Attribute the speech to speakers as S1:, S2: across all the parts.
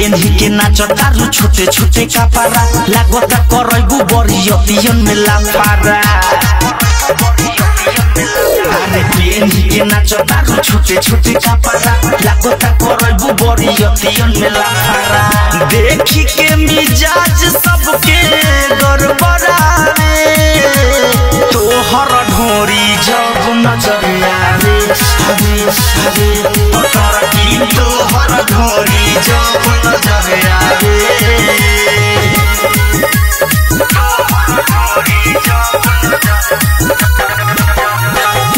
S1: पेन्ही के नाच तारू छोटे छोटे कपड़ा लागता करैबू बरियतियन में लाफारा। अरे पेन्ही के नाच तारू छोटे छोटे कपड़ा लागता करैबू बरियतियन में लाफारा। देखी के मिजाज सबके गड़बड़ावे तोहर ढोरी जब नजर आवे हवे तोहर की तोहर ढोरी जब नजर आवे।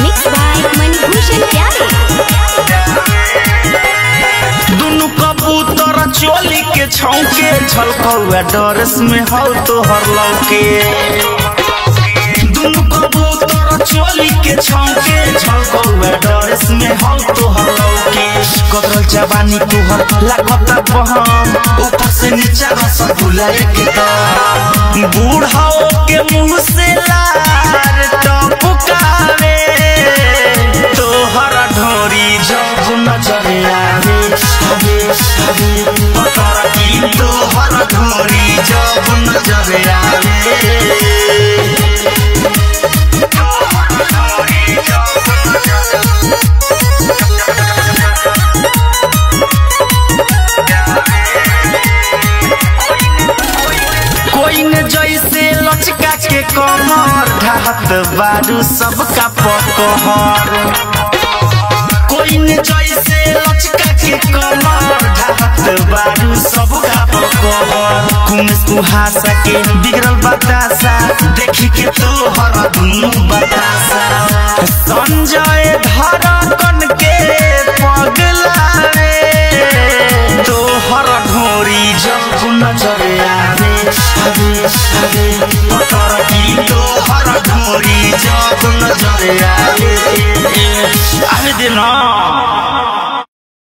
S2: मिक्स बाय मनभूषण प्यारे।
S1: दुनु कबूतर चोली के छौके झलकौआ डरस में हौ तोहर लौके। दुनु कबूतर चोली के छौके झलकौआ डरस में हौ तोहर लौके। कदरल जवानी तोहर लागता बहम ऊपर से नीचा रस भुलाए के दम। बूढ़ाओ के मुँह से लार टपकावे तोहर ढोरी जब नजर आवे हवे तोहर की तोहर ढोरी जब नजर आवे। कोई न जैसे लचका के कमर ढाहत बारू सबका पकहर। कोई न जैसे लचका के कमर ढाहत बारू सबका पकहर। कुमेश कुहासा के बिगड़ल बतासा देखी के तोहर दुनु बतासा। संजय धड़कन के पगलावे तोहर ढोरी जब नजर आवे हवे तोहर की तोहर ढोरी जब नजर आवे। आवे देना।